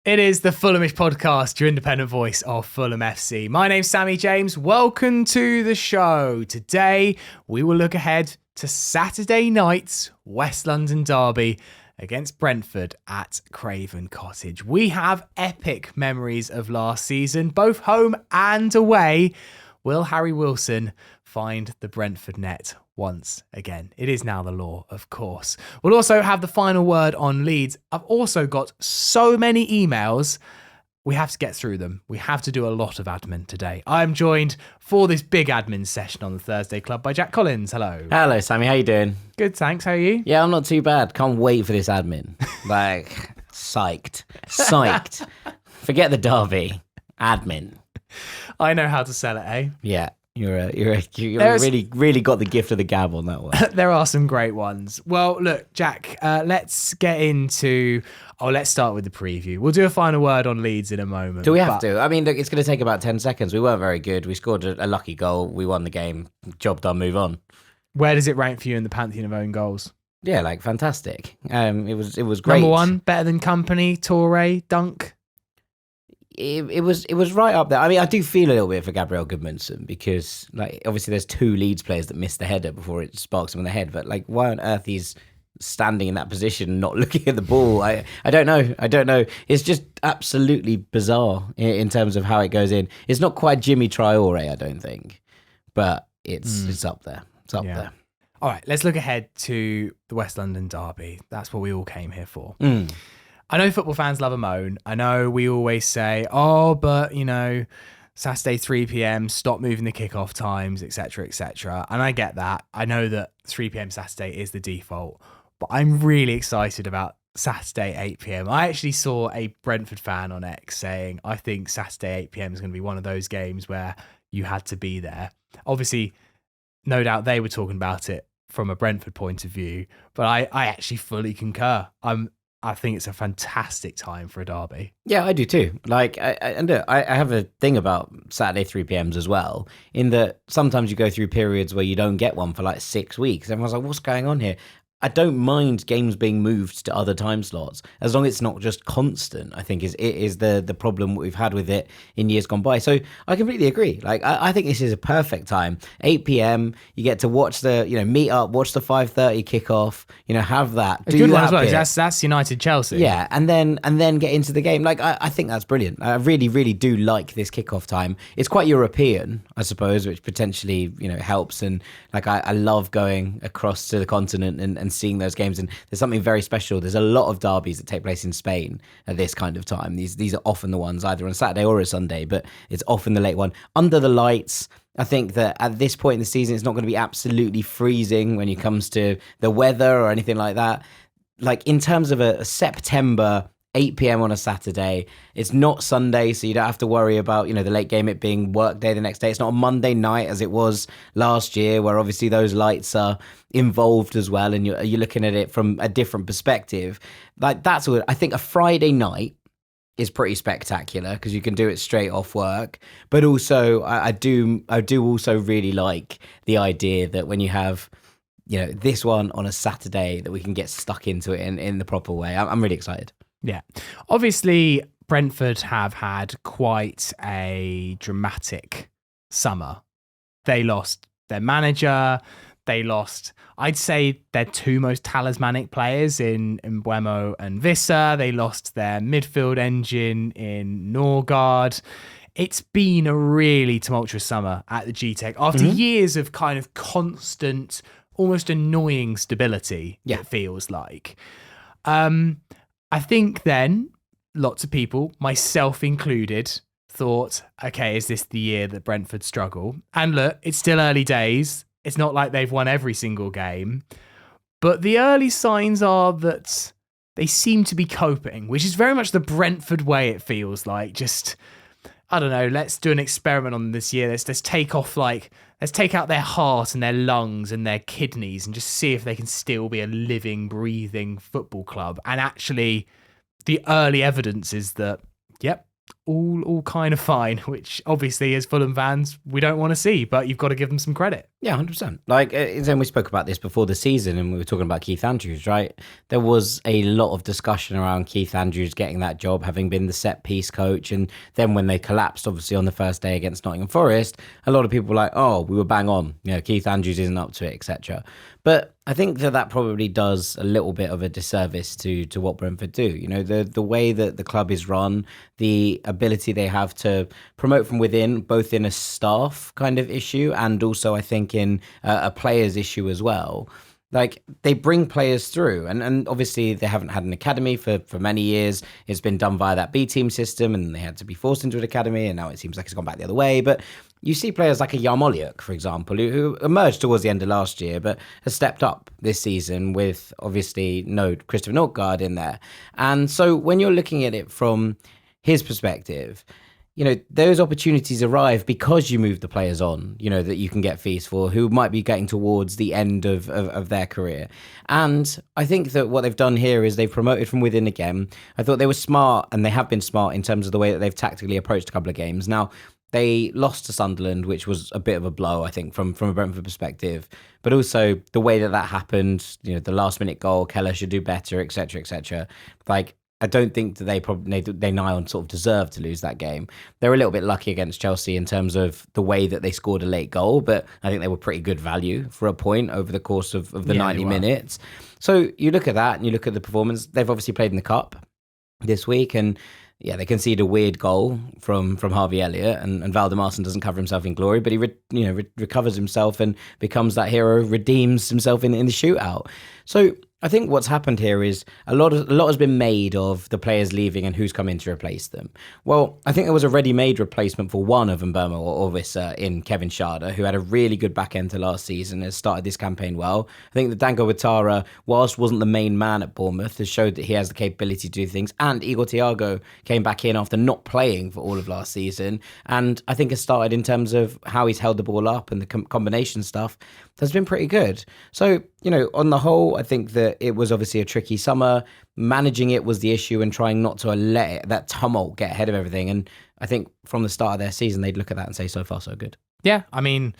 It is the Fulhamish podcast, your independent voice of Fulham FC. My name's Sammy James. Welcome to the show. Today, we will look ahead to Saturday night's West London derby against Brentford at Craven Cottage. We have epic memories of last season, both home and away. Will Harry Wilson find the Brentford net once again? It is now the law, of course. We'll also have the final word on Leeds. I've also got so many emails. We have to get through them. We have to do a lot of admin today. I'm joined for this big admin session on the Thursday Club by Jack Collins. Hello. Hello, Sammy. How you doing? Good, thanks. How are you? Yeah, I'm not too bad. Can't wait for this admin. Psyched. Forget the derby. Admin. I know how to sell it, eh? Yeah. You really got the gift of the gab on that one. There are some great ones. Well, look, Jack, let's get into... let's start with the preview. We'll do a final word on Leeds in a moment. Do we have to? I mean, look, it's going to take about 10 seconds. We weren't very good. We scored a lucky goal. We won the game. Job done, move on. Where does it rank for you in the pantheon of own goals? Yeah, fantastic. It was great. Number one, better than Company, Toure, Dunk? It was right up there. I mean, I do feel a little bit for Gabriel Goodmanson because, obviously there's two Leeds players that missed the header before it sparks him in the head. But, why on earth he's standing in that position and not looking at the ball? I don't know. It's just absolutely bizarre in terms of how it goes in. It's not quite Jimmy Traore, I don't think. But it's up there. It's up there. All right, let's look ahead to the West London derby. That's what we all came here for. I know football fans love a moan. I know we always say, but, Saturday 3 p.m, stop moving the kickoff times, etc., etc. And I get that. I know that 3 p.m. Saturday is the default, but I'm really excited about Saturday 8 p.m. I actually saw a Brentford fan on X saying, I think Saturday 8 p.m. is going to be one of those games where you had to be there. Obviously, no doubt they were talking about it from a Brentford point of view, but I actually fully concur. I think it's a fantastic time for a derby. Yeah, I do too. I have a thing about Saturday 3 p.m.s as well, in that sometimes you go through periods where you don't get one for 6 weeks. Everyone's like, what's going on here? I don't mind games being moved to other time slots as long as it's not just constant. I think is the problem we've had with it in years gone by. So I completely agree. I think this is a perfect time. 8 p.m. You get to watch the meet up, watch the 5:30 kickoff. Have that. A good one as well. That's United Chelsea. Yeah, and then get into the game. I think that's brilliant. I really really do like this kickoff time. It's quite European, I suppose, which potentially helps. And I love going across to the continent and seeing those games, and there's something very special. There's a lot of derbies that take place in Spain at this kind of time. These are often the ones either on Saturday or a Sunday, but it's often the late one under the lights. I think that at this point in the season, it's not going to be absolutely freezing when it comes to the weather or anything like that. In terms of a September 8 p.m. on a Saturday, it's not Sunday, so you don't have to worry about the late game it being work day the next day. It's not a Monday night as it was last year, where obviously those lights are involved as well, and you're looking at it from a different perspective. That's what I think. A Friday night is pretty spectacular because you can do it straight off work, but also I do also really like the idea that when you have this one on a Saturday, that we can get stuck into it in the proper way. I'm really excited. Yeah. Obviously, Brentford have had quite a dramatic summer. They lost their manager. They lost, I'd say, their two most talismanic players in Mbeumo and Visser. They lost their midfield engine in Norgard. It's been a really tumultuous summer at the G-Tech after years of kind of constant, almost annoying stability, it feels like. I think then lots of people, myself included, thought, okay, is this the year that Brentford struggle? And look, it's still early days. It's not like they've won every single game. But the early signs are that they seem to be coping, which is very much the Brentford way, it feels like. Just, I don't know, let's do an experiment on this year. Let's take off, let's take out their heart and their lungs and their kidneys and just see if they can still be a living, breathing football club. And actually, the early evidence is that, yep, all kind of fine, which obviously as Fulham fans we don't want to see, but you've got to give them some credit. Yeah, 100%. Like, and we spoke about this before the season, and we were talking about Keith Andrews, right? There was a lot of discussion around Keith Andrews getting that job, having been the set piece coach. And then when they collapsed, obviously, on the first day against Nottingham Forest, a lot of people were like, oh, we were bang on. You know, Keith Andrews isn't up to it, etc. But I think that probably does a little bit of a disservice to what Brentford do. You know, the way that the club is run, the ability they have to promote from within, both in a staff kind of issue and also, I think, in a players issue as well. Like, they bring players through, and obviously they haven't had an academy for many years. It's been done via that B team system, and they had to be forced into an academy, and now it seems like it's gone back the other way. But you see players like a Yarmoliuk, for example, who emerged towards the end of last year, but has stepped up this season with obviously no Christopher Nordgaard in there. And so when you're looking at it from his perspective, you know, those opportunities arrive because you move the players on, you know, that you can get fees for, who might be getting towards the end of their career. And I think that what they've done here is they've promoted from within again. I thought they were smart, and they have been smart in terms of the way that they've tactically approached a couple of games. Now, they lost to Sunderland, which was a bit of a blow, I think, from a Brentford perspective. But also the way that happened, you know, the last minute goal, Keller should do better, etc., etc. Like, I don't think that they nigh on sort of deserve to lose that game. They're a little bit lucky against Chelsea in terms of the way that they scored a late goal, but I think they were pretty good value for a point over the course of the 90 minutes. So you look at that and you look at the performance. They've obviously played in the Cup this week, and yeah, they concede a weird goal from Harvey Elliott, and Valdemarson doesn't cover himself in glory, but he recovers himself and becomes that hero, redeems himself in the shootout. So I think what's happened here is a lot has been made of the players leaving and who's come in to replace them. Well, I think there was a ready-made replacement for one of Mbeumo or Orvis in Kevin Schade, who had a really good back end to last season, has started this campaign well. I think that Dango Ouattara, whilst wasn't the main man at Bournemouth, has showed that he has the capability to do things. And Igor Thiago came back in after not playing for all of last season, and I think has started in terms of how he's held the ball up and the combination stuff has been pretty good. So, you know, on the whole, I think that it was obviously a tricky summer. Managing it was the issue, and trying not to let that tumult get ahead of everything. And I think from the start of their season, they'd look at that and say, so far, so good. Yeah, I mean,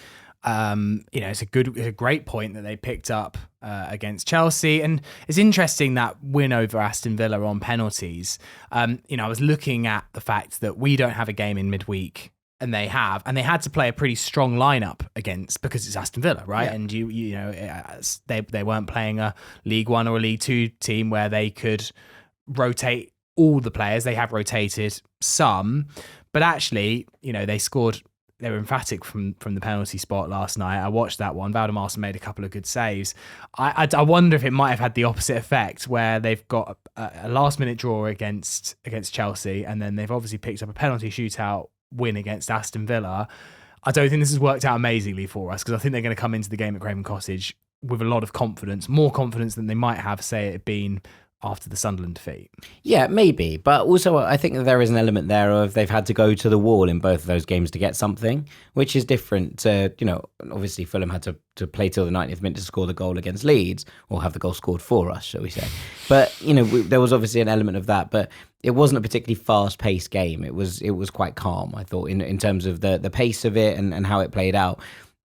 you know, it's a great point that they picked up against Chelsea, and it's interesting that win over Aston Villa on penalties. You know, I was looking at the fact that we don't have a game in midweek. And they had to play a pretty strong lineup against, because it's Aston Villa, right? Yeah. And you know, they weren't playing a League One or a League Two team where they could rotate all the players. They have rotated some, but actually, you know, they were emphatic from the penalty spot last night. I watched that one. Valdemarson made a couple of good saves. I wonder if it might have had the opposite effect, where they've got a last minute draw against Chelsea, and then they've obviously picked up a penalty shootout win against Aston Villa. I don't think this has worked out amazingly for us, because I think they're going to come into the game at Craven Cottage with a lot of confidence, more confidence than they might have, say, it had been after the Sunderland defeat. Yeah, maybe. But also, I think that there is an element there of they've had to go to the wall in both of those games to get something, which is different to, you know, obviously Fulham had to play till the 90th minute to score the goal against Leeds, or have the goal scored for us, shall we say. But, you know, there was obviously an element of that, but it wasn't a particularly fast-paced game. It was quite calm, I thought, in terms of the pace of it and how it played out.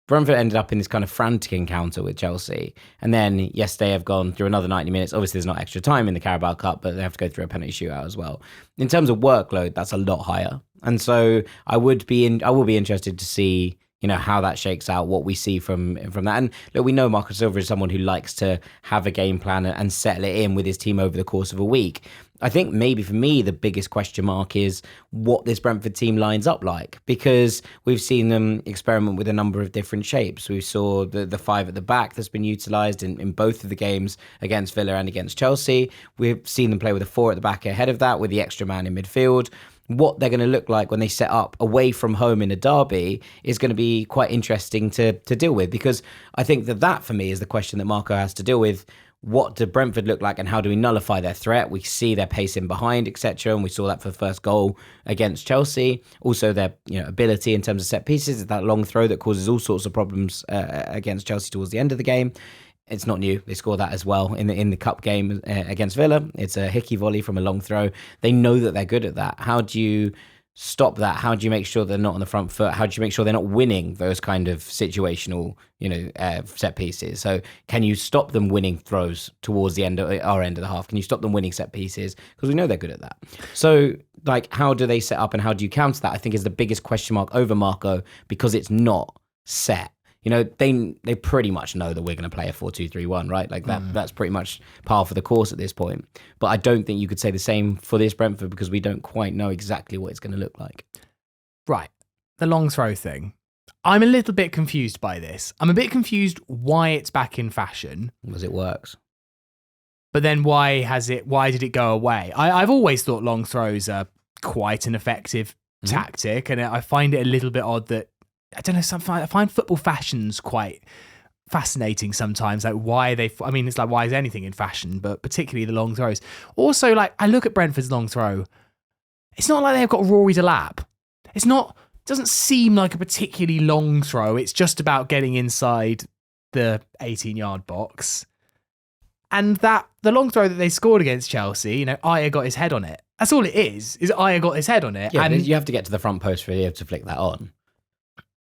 Brentford ended up in this kind of frantic encounter with Chelsea. And then yesterday have gone through another 90 minutes. Obviously, there's not extra time in the Carabao Cup, but they have to go through a penalty shootout as well. In terms of workload, that's a lot higher. And so I will be interested to see, you know, how that shakes out, what we see from that. And look, we know Marco Silva is someone who likes to have a game plan and settle it in with his team over the course of a week. I think maybe for me, the biggest question mark is what this Brentford team lines up like, because we've seen them experiment with a number of different shapes. We saw the five at the back that's been utilised in both of the games against Villa and against Chelsea. We've seen them play with a four at the back ahead of that, with the extra man in midfield. What they're going to look like when they set up away from home in a derby is going to be quite interesting to deal with, because I think that for me is the question that Marco has to deal with. What do Brentford look like, and how do we nullify their threat? We see their pace in behind, etc., and we saw that for the first goal against Chelsea. Also, their ability in terms of set pieces, that long throw that causes all sorts of problems against Chelsea towards the end of the game. It's not new. They scored that as well in the cup game against Villa. It's a Hickey volley from a long throw. They know that they're good at that. How do you stop that? How do you make sure they're not on the front foot? How do you make sure they're not winning those kind of situational, set pieces? So can you stop them winning throws towards the end of our end of the half? Can you stop them winning set pieces? Because we know they're good at that. So like, how do they set up and how do you counter that? I think is the biggest question mark over Marco, because it's not set. They pretty much know that we're going to play a 4-2-3-1, right? Like that's pretty much par for the course at this point. But I don't think you could say the same for this Brentford, because we don't quite know exactly what it's going to look like. Right. The long throw thing. I'm a little bit confused by this. I'm a bit confused why it's back in fashion. Because it works. But then why did it go away? I've always thought long throws are quite an effective tactic, and I find it a little bit odd that, I don't know, I find football fashions quite fascinating sometimes. Like why it's like, why is anything in fashion, but particularly the long throws. Also, like, I look at Brentford's long throw. It's not like they've got Rory Delap. It doesn't seem like a particularly long throw. It's just about getting inside the 18-yard box. And the long throw that they scored against Chelsea, Aya got his head on it. That's all it is Aya got his head on it. Yeah, and you have to get to the front post for you to flick that on.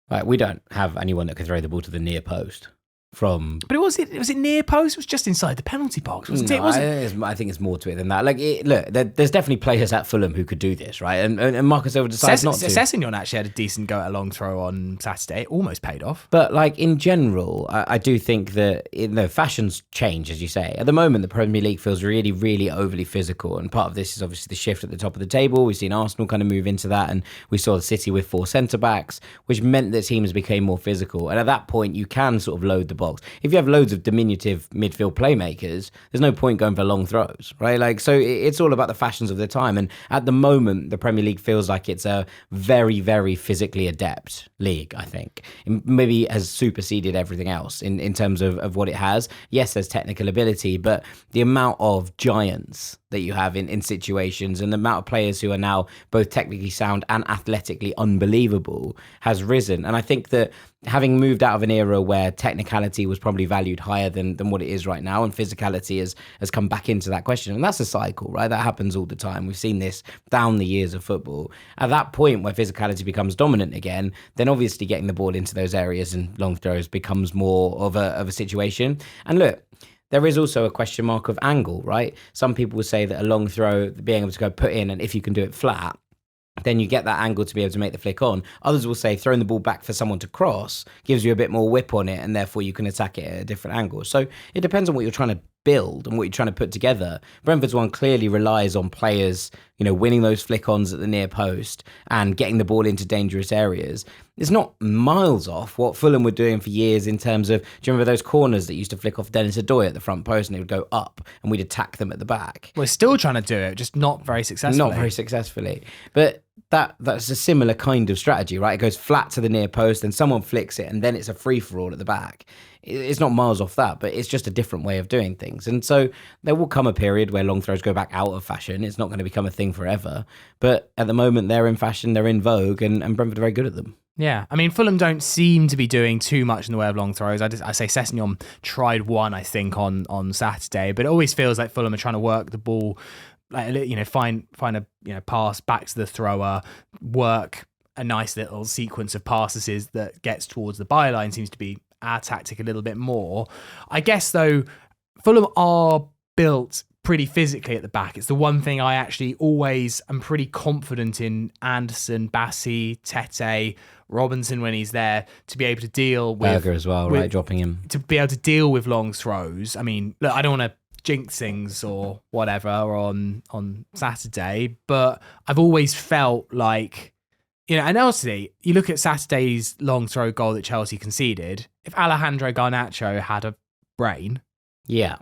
Right, we don't have anyone that can throw the ball to the near post from. But was it near post? It was just inside the penalty box, wasn't it? I think it's more to it than that. Like, look, there's definitely players at Fulham who could do this, right? And Marcus Silva decides not to. Sessegnon actually had a decent go at a long throw on Saturday. It almost paid off. But like in general, I do think that fashions change, as you say. At the moment, the Premier League feels really, really overly physical, and part of this is obviously the shift at the top of the table. We've seen Arsenal kind of move into that, and we saw the City with 4 centre backs, which meant that teams became more physical. And at that point, you can sort of load the box. If you have loads of diminutive midfield playmakers, there's no point going for long throws, right? Like, so it's all about the fashions of the time. And at the moment, the Premier League feels like it's a very, very physically adept league, I think. It maybe has superseded everything else in terms of what it has. Yes, there's technical ability, but the amount of giants that you have in situations and the amount of players who are now both technically sound and athletically unbelievable has risen. And I think that having moved out of an era where technicality was probably valued higher than what it is right now, and physicality has come back into that question. And that's a cycle, right? That happens all the time. We've seen this down the years of football. At that point where physicality becomes dominant again, then obviously getting the ball into those areas and long throws becomes more of a situation. And look, there is also a question mark of angle, right? Some people will say that a long throw, being able to go put in, and if you can do it flat, then you get that angle to be able to make the flick on. Others will say throwing the ball back for someone to cross gives you a bit more whip on it, and therefore you can attack it at a different angle. So it depends on what you're trying to build and what you're trying to put together. Brentford's one clearly relies on players, winning those flick-ons at the near post and getting the ball into dangerous areas. It's not miles off what Fulham were doing for years in terms of, do you remember those corners that used to flick off Dennis Adoy at the front post and it would go up and we'd attack them at the back? We're still trying to do it, just not very successfully. But that's a similar kind of strategy, right? It goes flat to the near post, then someone flicks it, and then it's a free-for-all at the back. It's not miles off that, but it's just a different way of doing things. And so there will come a period where long throws go back out of fashion. It's not going to become a thing forever. But at the moment, they're in fashion, they're in vogue, and Brentford are very good at them. Yeah, I mean, Fulham don't seem to be doing too much in the way of long throws. I say Sessegnon tried one, I think, on Saturday, but it always feels like Fulham are trying to work the ball, like, find a pass back to the thrower, work a nice little sequence of passes that gets towards the byline. Seems to be our tactic a little bit more. I guess, though, Fulham are built pretty physically at the back. It's the one thing I actually always am pretty confident in Anderson, Bassi, Tete, Robinson when he's there, to be able to deal with Berger as well, right? Dropping him. To be able to deal with long throws. I mean, look, I don't want to jinx things or whatever on Saturday, but I've always felt like, and honestly, you look at Saturday's long throw goal that Chelsea conceded. If Alejandro Garnacho had a brain, yeah,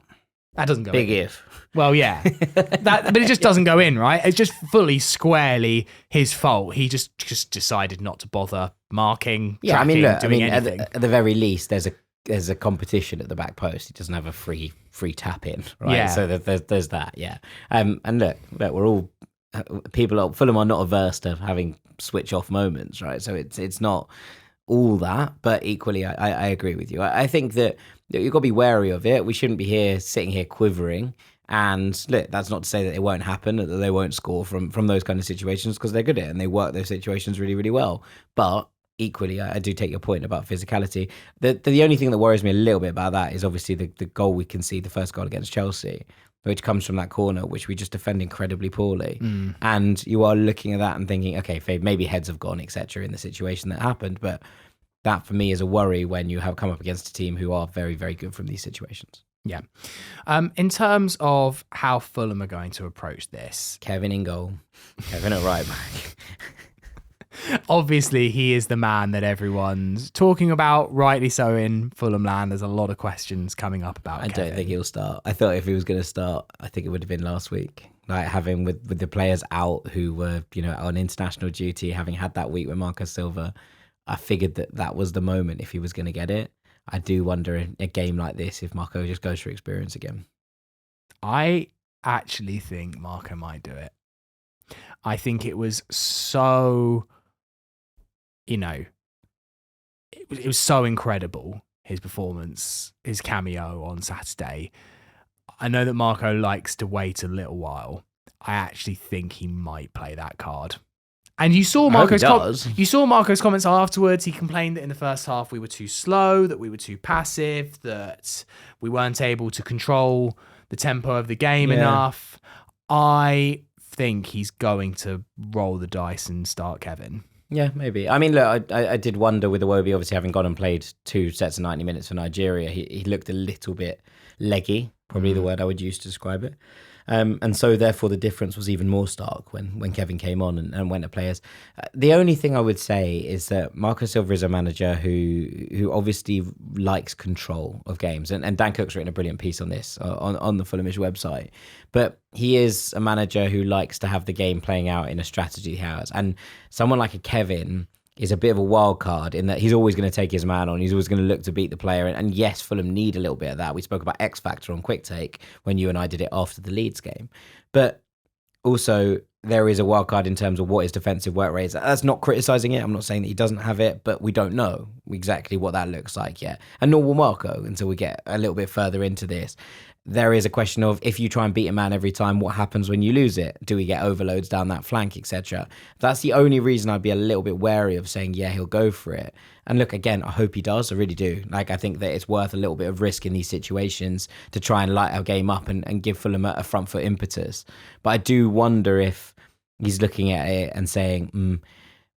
that doesn't go big in. if. Well, yeah, but it just doesn't go in, right? It's just fully squarely his fault. He just decided not to bother marking. Yeah, tracking, at the very least, there's a competition at the back post. He doesn't have a free tap in, right? Yeah. So there's that, yeah. And look, we're all Fulham are not averse to having switch off moments, right? So it's not all that, but equally, I agree with you. I think that you've got to be wary of it. We shouldn't be sitting here quivering And look, that's not to say that it won't happen, that they won't score from those kind of situations, because they're good at it and they work those situations really, really well. But equally, I do take your point about physicality. The only thing that worries me a little bit about that is obviously the goal we concede, the first goal against Chelsea, which comes from that corner, which we just defend incredibly poorly. And you are looking at that and thinking, okay, maybe heads have gone, etc., in the situation that happened. But that for me is a worry when you have come up against a team who are very, very good from these situations. Yeah. In terms of how Fulham are going to approach this, Kevin in goal, Kevin at right back. Obviously, he is the man that everyone's talking about, rightly so in Fulham land. There's a lot of questions coming up about Kevin. Don't think he'll start. I thought if he was going to start, I think it would have been last week. Like having with the players out who were, on international duty, having had that week with Marco Silva, I figured that was the moment if he was going to get it. I do wonder in a game like this if Marco just goes for experience again. I actually think Marco might do it. I think it was so, it was so incredible, his performance, his cameo on Saturday. I know that Marco likes to wait a little while. I actually think he might play that card. And you saw Marco's comments afterwards. He complained that in the first half we were too slow, that we were too passive, that we weren't able to control the tempo of the game enough. I think he's going to roll the dice and start Kevin. Yeah, maybe. I mean, look, I did wonder with Iwobi obviously having gone and played 2 sets of 90 minutes for Nigeria. He looked a little bit leggy, probably the word I would use to describe it. And so therefore the difference was even more stark when Kevin came on and went to players. The only thing I would say is that Marco Silva is a manager who obviously likes control of games. And Dan Cook's written a brilliant piece on this on the Fulhamish website. But he is a manager who likes to have the game playing out in a strategy house. And someone like a Kevin is a bit of a wild card in that he's always going to take his man on. He's always going to look to beat the player. And yes, Fulham need a little bit of that. We spoke about X Factor on Quick Take when you and I did it after the Leeds game. But also, there is a wild card in terms of what his defensive work rate is. That's not criticising it. I'm not saying that he doesn't have it, but we don't know exactly what that looks like yet. And nor will Marco until we get a little bit further into this. There is a question of if you try and beat a man every time, what happens when you lose it? Do we get overloads down that flank, etc.? That's the only reason I'd be a little bit wary of saying, yeah, he'll go for it. And look, again, I hope he does. I really do. Like, I think that it's worth a little bit of risk in these situations to try and light our game up and give Fulham a front foot impetus. But I do wonder if he's looking at it and saying,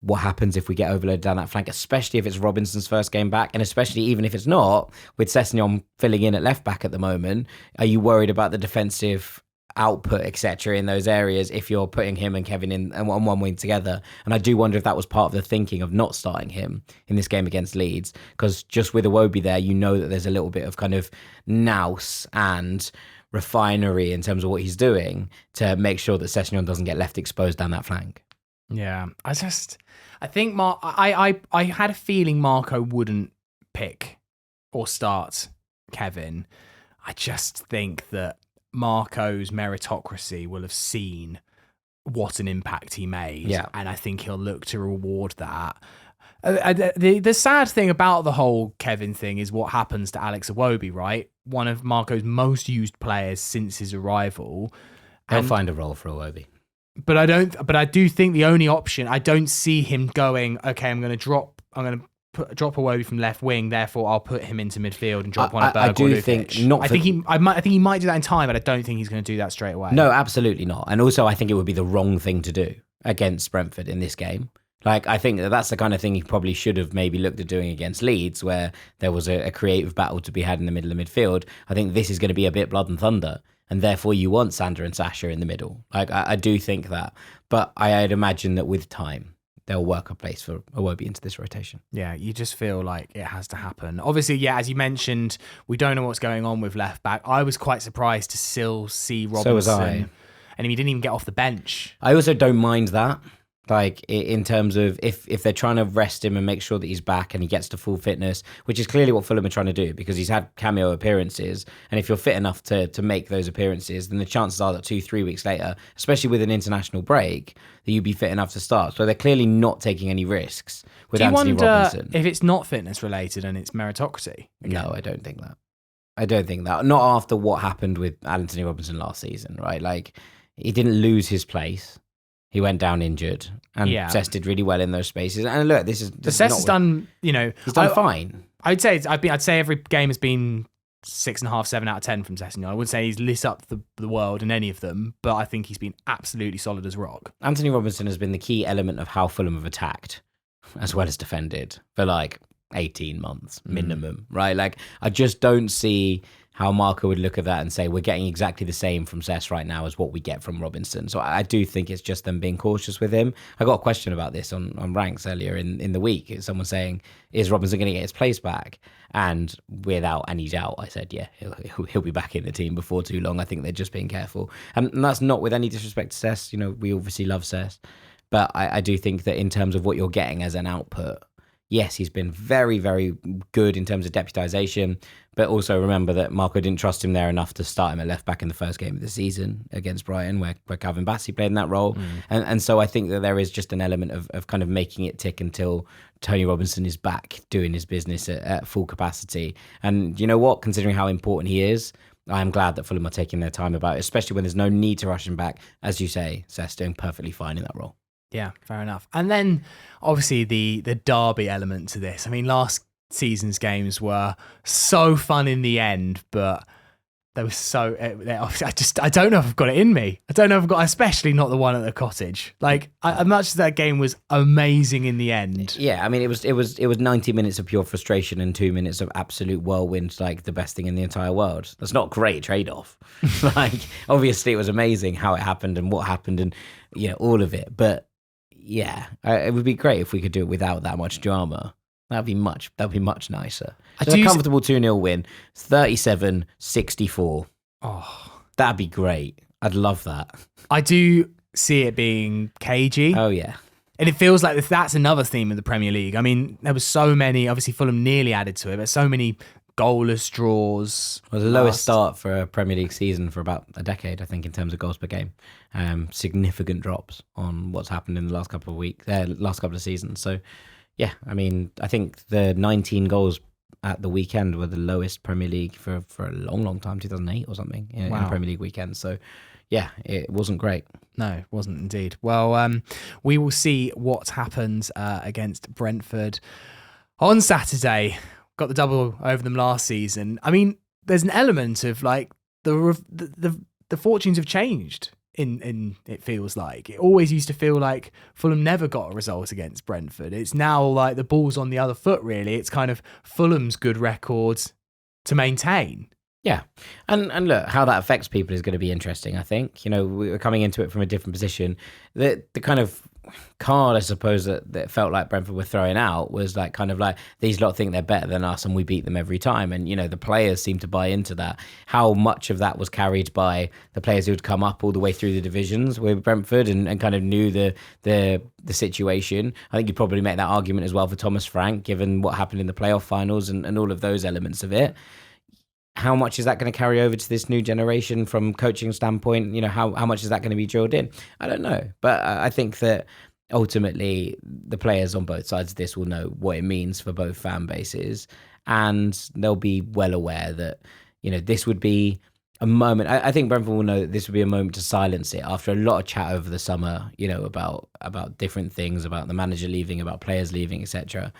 what happens if we get overloaded down that flank, especially if it's Robinson's first game back, and especially even if it's not, with Sessegnon filling in at left back at the moment, are you worried about the defensive output, etc., in those areas if you're putting him and Kevin in on one wing together? And I do wonder if that was part of the thinking of not starting him in this game against Leeds, because just with Iwobi there, you know that there's a little bit of kind of nous and refinery in terms of what he's doing to make sure that Sessegnon doesn't get left exposed down that flank. Yeah, I think I had a feeling Marco wouldn't pick or start Kevin. I just think that Marco's meritocracy will have seen what an impact he made, and I think he'll look to reward that. The sad thing about the whole Kevin thing is what happens to Alex Iwobi, right? One of Marco's most used players since his arrival. He'll find a role for Iwobi. But I do think the only option, I don't see him going, okay, I'm going to drop Iwobi from left wing, therefore I'll put him into midfield and drop one of Berg I do think I think he might do that in time, but I don't think he's going to do that straight away. No, absolutely not. And also I think it would be the wrong thing to do against Brentford in this game. Like, I think that's the kind of thing he probably should have maybe looked at doing against Leeds, where there was a creative battle to be had in the middle of midfield. I think this is going to be a bit blood and thunder. And therefore, you want Sander and Sasha in the middle. Like, I do think that. But I'd imagine that with time, they'll work a place for Iwobi into this rotation. Yeah, you just feel like it has to happen. Obviously, yeah, as you mentioned, we don't know what's going on with left back. I was quite surprised to still see Robinson. So was I. And he didn't even get off the bench. I also don't mind that. Like, in terms of if they're trying to rest him and make sure that he's back and he gets to full fitness, which is clearly what Fulham are trying to do because he's had cameo appearances. And if you're fit enough to make those appearances, then the chances are that 2-3 weeks later, especially with an international break, that you'd be fit enough to start. So they're clearly not taking any risks with Anthony Robinson. If it's not fitness related and it's meritocracy? Again? No, I don't think that. I don't think that. Not after what happened with Anthony Robinson last season, right? Like, he didn't lose his place. He went down injured, and Cesc did really well in those spaces. And look, this is Cesc has done. He's done fine. I'd say every game has been 6.5, 7 out of 10 from Cesc. I wouldn't say he's lit up the world in any of them, but I think he's been absolutely solid as rock. Anthony Robinson has been the key element of how Fulham have attacked, as well as defended, for like 18 months minimum, right? Like, I just don't see how Marco would look at that and say, we're getting exactly the same from Cesc right now as what we get from Robinson. So I do think it's just them being cautious with him. I got a question about this on ranks earlier in the week. Someone saying, is Robinson going to get his place back? And without any doubt, I said, yeah, he'll be back in the team before too long. I think they're just being careful. And that's not with any disrespect to Cesc. We obviously love Cesc. But I do think that in terms of what you're getting as an output, yes, he's been very, very good in terms of deputisation, but also remember that Marco didn't trust him there enough to start him at left back in the first game of the season against Brighton, where Calvin Bassey played in that role. And so I think that there is just an element of kind of making it tick until Tony Robinson is back doing his business at full capacity. And you know what? Considering how important he is, I am glad that Fulham are taking their time about it, especially when there's no need to rush him back. As you say, Cesc doing perfectly fine in that role. Yeah, fair enough. And then obviously the derby element to this. I mean, last season's games were so fun in the end, but they were so. I don't know if I've got it in me. I don't know if I've got, especially not the one at the Cottage. Like, as much as that game was amazing in the end. Yeah, I mean, it was 90 minutes of pure frustration and 2 minutes of absolute whirlwind, like the best thing in the entire world. That's not a great trade-off. Like, obviously, it was amazing how it happened and what happened and all of it, but. Yeah, it would be great if we could do it without that much drama. That'd be much nicer. A comfortable 2-0 win, 37-64. Oh, that'd be great. I'd love that. I do see it being cagey. Oh, yeah. And it feels like that's another theme of the Premier League. I mean, there was so many, obviously Fulham nearly added to it, but so many goalless draws. It was the lowest start for a Premier League season for about a decade, I think, in terms of goals per game. Significant drops on what's happened in the last couple of seasons. So, yeah, I mean, I think the 19 goals at the weekend were the lowest Premier League for a long, long time, 2008 or something, in Premier League weekend. So, yeah, it wasn't great. No, it wasn't indeed. Well, we will see what happens against Brentford on Saturday. Got the double over them last season. I mean, there's an element of like the fortunes have changed. In it feels like it always used to feel like Fulham never got a result against Brentford. It's now like the ball's on the other foot. Really, it's kind of Fulham's good records to maintain. Yeah, and look, how that affects people is going to be interesting. I think we're coming into it from a different position. The kind of card, I suppose, that felt like Brentford were throwing out was like kind of like these lot think they're better than us and we beat them every time, and the players seem to buy into that. How much of that was carried by the players who had come up all the way through the divisions with Brentford and kind of knew the situation? I think you'd probably make that argument as well for Thomas Frank, given what happened in the playoff finals and all of those elements of it. How much is that going to carry over to this new generation from coaching standpoint? How much is that going to be drilled in? I don't know. But I think that ultimately the players on both sides of this will know what it means for both fan bases. And they'll be well aware that, this would be a moment. I think Brentford will know that this would be a moment to silence it after a lot of chat over the summer, about different things, about the manager leaving, about players leaving, etc.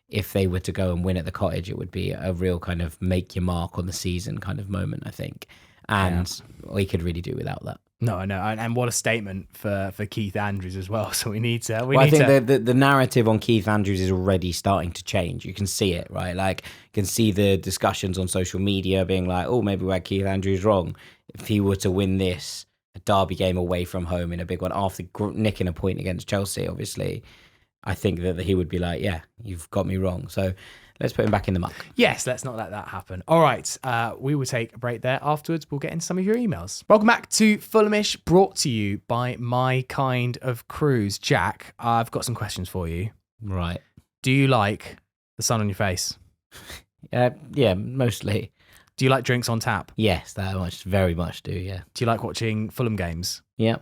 If they were to go and win at the Cottage, it would be a real kind of make your mark on the season kind of moment, I think. And we could really do without that. No, I know. And what a statement for Keith Andrews as well. So we need to... I think the narrative on Keith Andrews is already starting to change. You can see it, right? Like, you can see the discussions on social media being like, oh, maybe we had Keith Andrews wrong. If he were to win this, a derby game away from home in a big one, after nicking a point against Chelsea, obviously... I think that he would be like, yeah, you've got me wrong. So let's put him back in the muck. Yes, let's not let that happen. All right, we will take a break there. Afterwards, we'll get into some of your emails. Welcome back to Fulhamish, brought to you by My Kind of Cruise. Jack, I've got some questions for you. Right. Do you like the sun on your face? Yeah, mostly. Do you like drinks on tap? Yes, very much do, yeah. Do you like watching Fulham games? Yeah.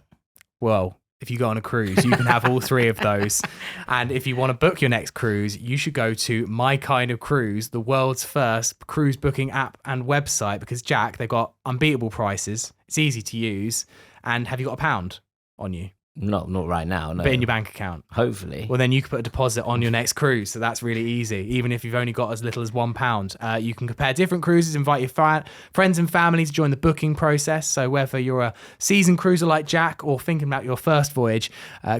Well, If you go on a cruise, you can have all three of those. And if you want to book your next cruise, you should go to My Kind of Cruise, the world's first cruise booking app and website, because Jack, they've got unbeatable prices. It's easy to use. And have you got £1 on you? Not right now, no. But in your bank account. Hopefully. Well, then you can put a deposit on your next cruise. So that's really easy. Even if you've only got as little as £1. You can compare different cruises, invite your friends and family to join the booking process. So whether you're a seasoned cruiser like Jack or thinking about your first voyage,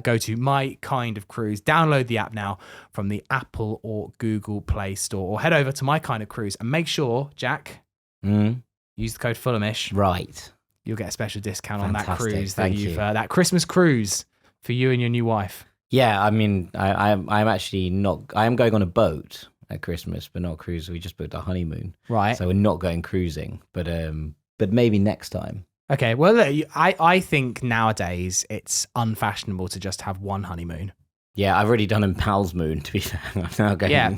go to My Kind of Cruise. Download the app now from the Apple or Google Play Store, or head over to My Kind of Cruise and make sure, Jack, use the code Fulhamish. Right. You'll get a special discount Fantastic. on that cruise Thank you. that Christmas cruise for you and your new wife. Yeah, I mean, I'm actually not. I am going on a boat at Christmas, but not a cruise. We just booked a honeymoon, Right. so we're not going cruising. But maybe next time. Okay. Well, look, I think nowadays it's unfashionable to just have one honeymoon. Yeah, I've already done a pal's moon. To be fair, I'm now going. Yeah.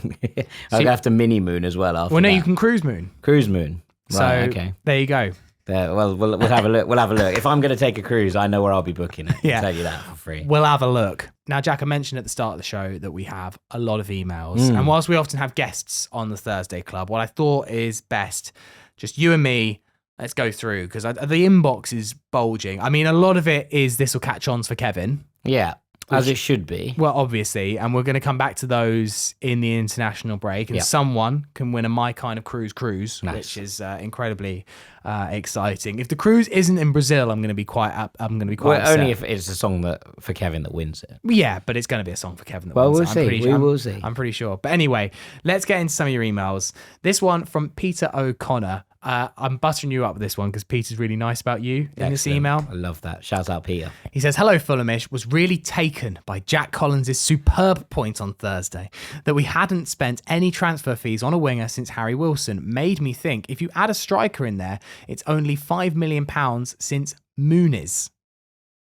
I'll have to mini moon as well after. Well, no, that. you can cruise moon. Cruise moon. Right, So okay. there you go. Well, we'll have a look. We'll have a look. If I'm going to take a cruise, I know where I'll be booking it. Yeah. I'll tell you that for free. We'll have a look. Now, Jack, I mentioned at the start of the show that we have a lot of emails. And whilst we often have guests on the Thursday Club, what I thought is best, just you and me, let's go through, because the inbox is bulging. I mean, a lot of it is this will catch ons for Kevin. Yeah, as it should be. Well, obviously, and we're going to come back to those in the international break, and someone can win a My Kind of Cruise, Nice. which is incredibly exciting. If the cruise isn't in Brazil, I'm going to be quite upset. Only if it's a song for Kevin that wins it. Yeah, but it's going to be a song for Kevin that Well, wins we'll it. see. We will see. I'm pretty sure. But anyway, let's get into some of your emails. This one from Peter O'Connor. I'm buttering you up with this one because Peter's really nice about you in this email. I love that. Shout out Peter. He says, hello, Fulhamish. Was really taken by Jack Collins' superb point on Thursday that we hadn't spent any transfer fees on a winger since Harry Wilson. Made me think if you add a striker in there, it's only £5 million since Muniz.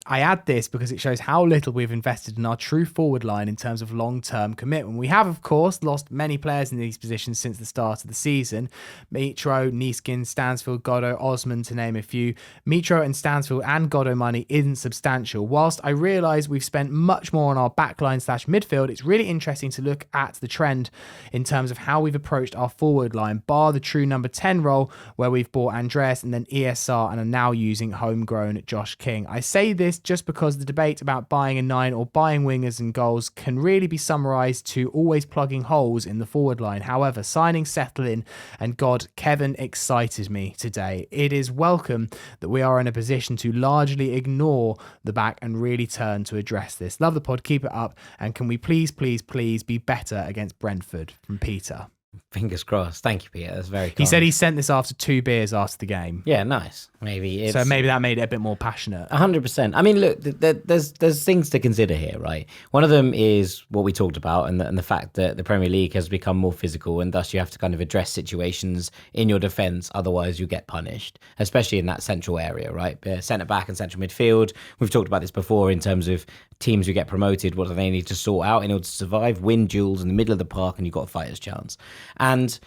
I add this because it shows how little we've invested in our true forward line in terms of long-term commitment. We have, of course, lost many players in these positions since the start of the season. Mitro, Neeskin, Stansfield, Goddo, Osman, to name a few. Mitro and Stansfield and Goddo money isn't substantial. Whilst I realise we've spent much more on our backline / midfield, it's really interesting to look at the trend in terms of how we've approached our forward line, bar the true number 10 role where we've bought Andreas and then ESR and are now using homegrown Josh King. I say this just because the debate about buying a 9 or buying wingers and goals can really be summarised to always plugging holes in the forward line. However, signing Settlin and Kevin excited me today. It is welcome that we are in a position to largely ignore the back and really turn to address this. Love the pod, keep it up, and can we please be better against Brentford? From Peter. Fingers crossed. Thank you, Peter. That's very kind. He said he sent this after 2 beers after the game. Yeah, nice. Maybe that made it a bit more passionate. 100%. I mean, look, there's things to consider here, right? One of them is what we talked about, and the fact that the Premier League has become more physical, and thus you have to kind of address situations in your defence, otherwise you get punished, especially in that central area, right? Centre back and central midfield. We've talked about this before in terms of teams who get promoted. What do they need to sort out in order to survive? Win duels in the middle of the park, and you've got a fighter's chance. And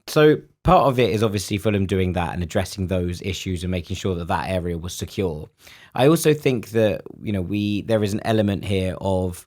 so part of it is obviously Fulham doing that and addressing those issues and making sure that that area was secure. I also think that, there is an element here of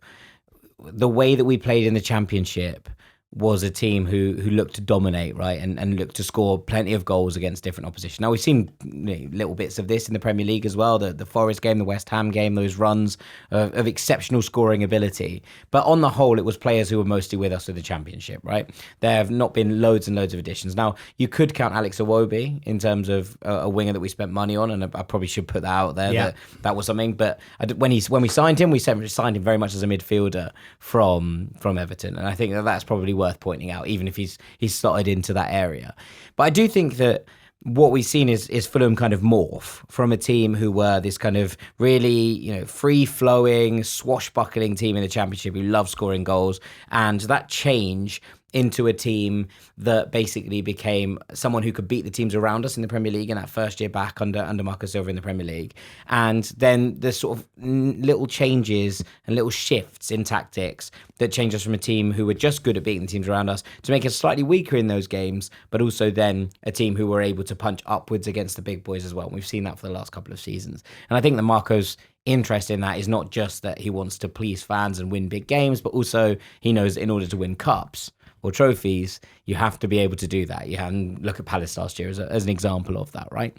the way that we played in the Championship was a team who looked to dominate, right, and looked to score plenty of goals against different opposition. Now, we've seen little bits of this in the Premier League as well, the Forest game, the West Ham game, those runs of exceptional scoring ability. But on the whole, it was players who were mostly with us in the Championship, right? There have not been loads and loads of additions. Now, you could count Alex Iwobi in terms of a winger that we spent money on, and I probably should put that out there, that was something. But when we signed him, we signed him very much as a midfielder from Everton, and I think that's probably worth pointing out, even if he's slotted into that area. But I do think that what we've seen is Fulham kind of morph from a team who were this kind of really, free-flowing, swashbuckling team in the Championship who love scoring goals, and that change into a team that basically became someone who could beat the teams around us in the Premier League in that first year back under Marco Silva in the Premier League. And then the sort of little changes and little shifts in tactics that changed us from a team who were just good at beating the teams around us to make us slightly weaker in those games, but also then a team who were able to punch upwards against the big boys as well. And we've seen that for the last couple of seasons. And I think that Marco's interest in that is not just that he wants to please fans and win big games, but also he knows that in order to win cups or trophies, you have to be able to do that. You can look at Palace last year as an example of that, right?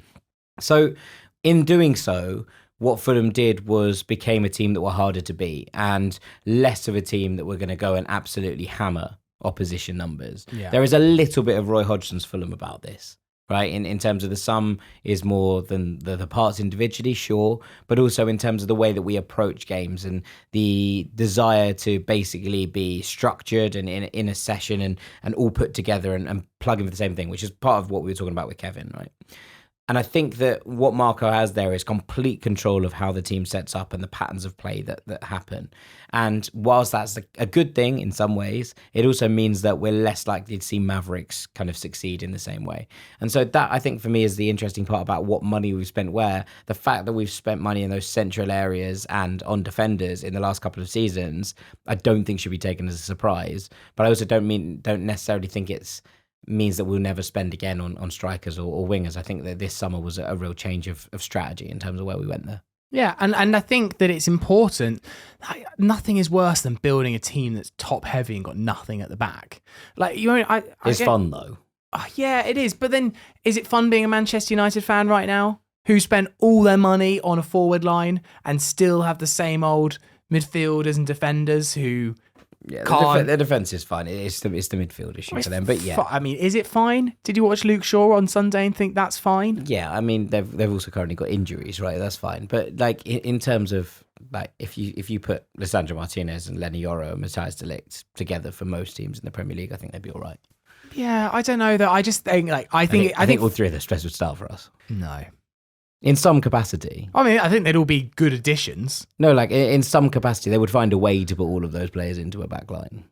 So in doing so, what Fulham did was became a team that were harder to beat and less of a team that were going to go and absolutely hammer opposition numbers. Yeah. There is a little bit of Roy Hodgson's Fulham about this, right? In terms of the sum is more than the parts individually, sure, but also in terms of the way that we approach games and the desire to basically be structured and in a session and all put together and plug in for the same thing, which is part of what we were talking about with Kevin, right? And I think that what Marco has there is complete control of how the team sets up and the patterns of play that happen. And whilst that's a good thing in some ways, it also means that we're less likely to see Mavericks kind of succeed in the same way. And so that, I think, for me, is the interesting part about what money we've spent where. The fact that we've spent money in those central areas and on defenders in the last couple of seasons, I don't think should be taken as a surprise. But I also don't necessarily think it's means that we'll never spend again on strikers or wingers. I think that this summer was a real change of strategy in terms of where we went there. Yeah, and I think that it's important. Like, nothing is worse than building a team that's top heavy and got nothing at the back. Like, you know, it's fun though. Yeah, it is. But then, is it fun being a Manchester United fan right now who spent all their money on a forward line and still have the same old midfielders and defenders who? Yeah, the defense is fine. It's the midfield issue for them. But yeah, I mean, is it fine? Did you watch Luke Shaw on Sunday and think that's fine? Yeah, I mean they've also currently got injuries, right? That's fine. But like in terms of like if you put Lisandro Martinez and Lenny Yoro and Matthias de Ligt together for most teams in the Premier League, I think they'd be all right. Yeah, I don't know though. I just think I think all three of those players would start for us. No. In some capacity. I mean, I think they'd all be good additions. No, like in some capacity, they would find a way to put all of those players into a back line.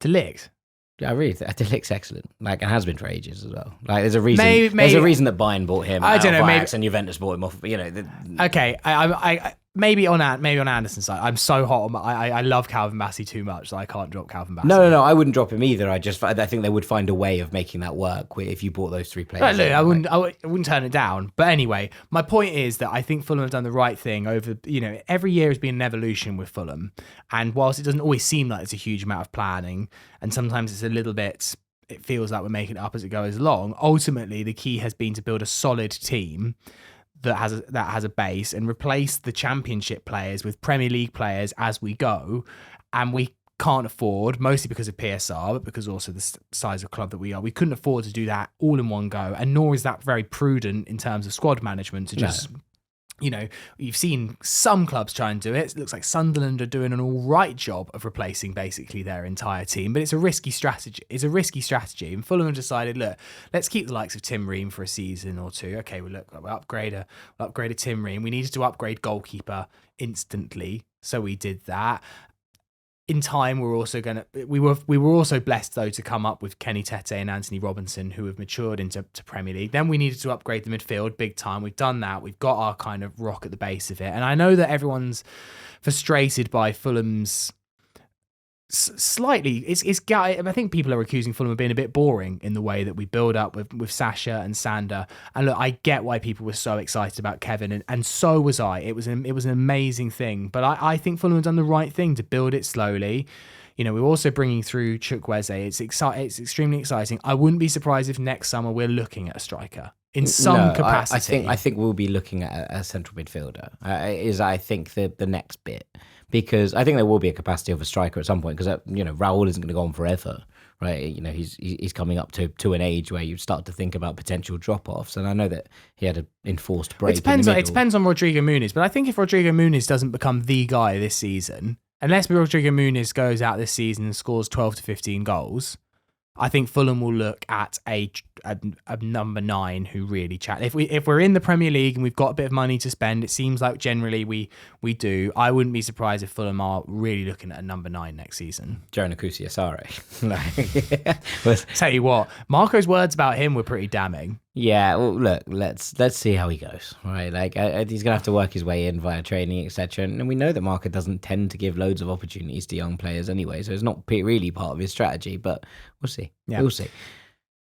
De Ligt? Yeah, I really think De Ligt's excellent. Like, and has been for ages as well. Like, there's a reason. There's a reason that Bayern bought him. I don't know. Ajax and Juventus bought him off. You know. Okay, I maybe on Anderson's side. I'm so hot on. I love Calvin Bassey too much, so I can't drop Calvin Bassey. No. I wouldn't drop him either. I think they would find a way of making that work if you bought those three players. Look, I wouldn't turn it down. But anyway, my point is that I think Fulham have done the right thing over. You know, every year has been an evolution with Fulham, and whilst it doesn't always seem like it's a huge amount of planning, and sometimes it's a little bit. It feels like we're making it up as it goes along. Ultimately, the key has been to build a solid team that has a base and replace the Championship players with Premier League players as we go. And we can't afford, mostly because of PSR, but because also the size of club that we are, we couldn't afford to do that all in one go. And nor is that very prudent in terms of squad management to just... No. You know, you've seen some clubs try and do it. It looks like Sunderland are doing an all right job of replacing basically their entire team, but it's a risky strategy. And Fulham have decided, look, let's keep the likes of Tim Ream for a season or two. Okay, we'll upgrade a Tim Ream. We needed to upgrade goalkeeper instantly, so we did that. In time, we were also blessed though to come up with Kenny Tete and Anthony Robinson, who have matured into Premier League. Then we needed to upgrade the midfield big time. We've done that. We've got our kind of rock at the base of it. And I know that everyone's frustrated by Fulham's slightly. I think people are accusing Fulham of being a bit boring in the way that we build up with Sasha and Sander. And look, I get why people were so excited about Kevin, and so was I. It was an amazing thing. But I think Fulham have done the right thing to build it slowly. You know, we're also bringing through Chukwueze. It's extremely exciting. I wouldn't be surprised if next summer we're looking at a striker in some capacity. I think we'll be looking at a central midfielder. I think the next bit. Because I think there will be a capacity of a striker at some point. Because Raul isn't going to go on forever, right? You know, he's coming up to an age where you start to think about potential drop-offs. And I know that he had an enforced break. It depends on Rodrigo Muniz. But I think if Rodrigo Muniz doesn't become the guy this season, unless Rodrigo Muniz goes out this season and scores 12 to 15 goals, I think Fulham will look at a number 9 who really chat. If we're in the Premier League and we've got a bit of money to spend, it seems like generally we do. I wouldn't be surprised if Fulham are really looking at a number 9 next season. Jonah Kusiasare. Tell you what, Marco's words about him were pretty damning. Yeah, well, look, let's see how he goes, right? Like, he's gonna have to work his way in via training, etc. And we know that Marco doesn't tend to give loads of opportunities to young players anyway, so it's not really part of his strategy. But we'll see. Yeah. We'll see.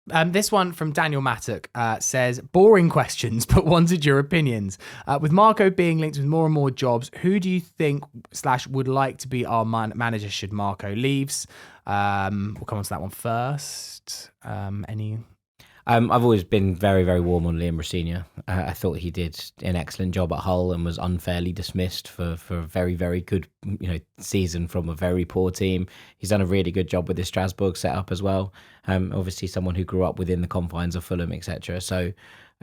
This one from Daniel Mattock says, boring questions, but wanted your opinions. With Marco being linked with more and more jobs, who do you think / would like to be our manager should Marco leaves? We'll come on to that one first. Any? I've always been very, very warm on Liam Rosenior. I thought he did an excellent job at Hull and was unfairly dismissed for a very, very good season from a very poor team. He's done a really good job with his Strasbourg setup as well. Obviously, someone who grew up within the confines of Fulham, etc. So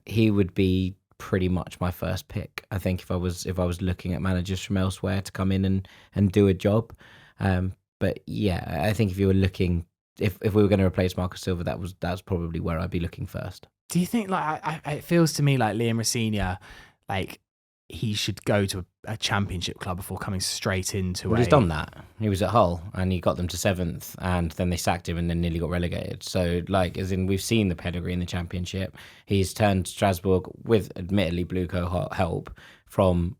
he would be pretty much my first pick. I think if I was looking at managers from elsewhere to come in and do a job. But yeah, I think if you were looking. If we were going to replace Marcus Silva, that's probably where I'd be looking first. Do you think it feels to me like Liam Rosenior, like he should go to a championship club before coming straight into He's done that. He was at Hull and he got them to 7th and then they sacked him and then nearly got relegated. So we've seen the pedigree in the championship. He's turned Strasbourg with admittedly Blueco help from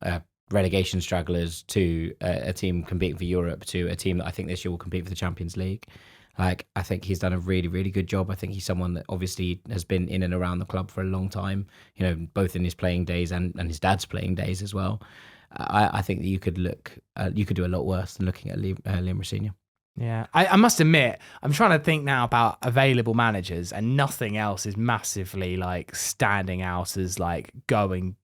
relegation stragglers to a team competing for Europe to a team that I think this year will compete for the Champions League. I think he's done a really, really good job. I think he's someone that obviously has been in and around the club for a long time, both in his playing days and his dad's playing days as well. I think that you could do a lot worse than looking at Liam Rosenior. Yeah, I must admit, I'm trying to think now about available managers and nothing else is massively standing out as going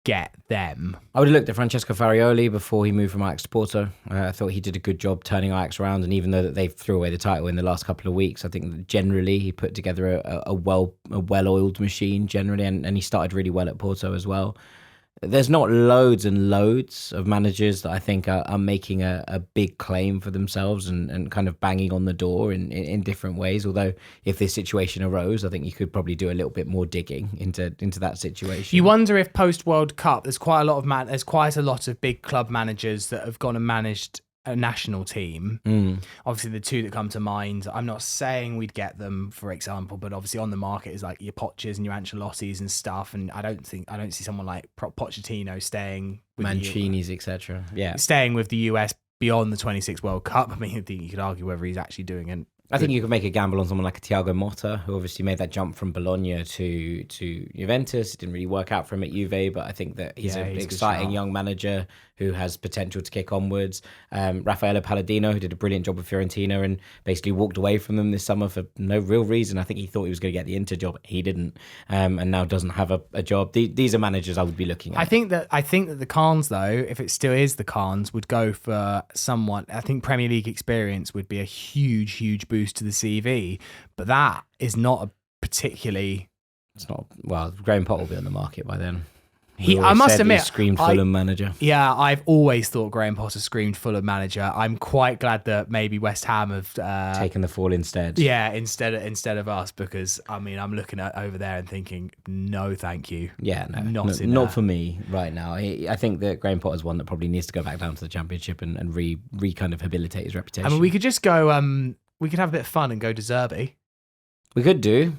get them. I would have looked at Francesco Farioli before he moved from Ajax to Porto. I thought he did a good job turning Ajax around, and even though that they threw away the title in the last couple of weeks, I think that generally he put together a well-oiled machine generally, and he started really well at Porto as well. There's not loads and loads of managers that I think are making a big claim for themselves and kind of banging on the door in different ways. Although if this situation arose, I think you could probably do a little bit more digging into that situation. You wonder if post World Cup, there's quite a lot of big club managers that have gone and managed a national team. Obviously the two that come to mind, I'm not saying we'd get them, for example, but obviously on the market is your Pochers and your Ancelottis and stuff, and I don't see someone like Pochettino staying with Mancini's, etc. Yeah, staying with the US beyond the 26 World Cup. I mean, I think you could argue whether he's actually doing it. I think you could make a gamble on someone like a Thiago Motta, who obviously made that jump from Bologna to Juventus. It didn't really work out for him at Juve, but I think that he's an exciting young manager who has potential to kick onwards. Raffaello Palladino, who did a brilliant job with Fiorentina and basically walked away from them this summer for no real reason. I think he thought he was going to get the Inter job. He didn't, and now doesn't have a job. These are managers I would be looking at. I think that the Khans, though, if it still is the Khans, would go for someone. I think Premier League experience would be a huge, huge boost to the CV, but that is not a particularly. It's not. Well, Graham Potter will be on the market by then. I must admit, screamed Fulham manager. Yeah, I've always thought Graham Potter screamed Fulham manager. I'm quite glad that maybe West Ham have taken the fall instead. Yeah, instead of us, because I mean, I'm looking at over there and thinking, no, thank you. Yeah, not for me right now. I think that Graham Potter's one that probably needs to go back down to the Championship and re kind of habilitate his reputation. I mean, we could just go. We could have a bit of fun and go to Zerbi. We could do.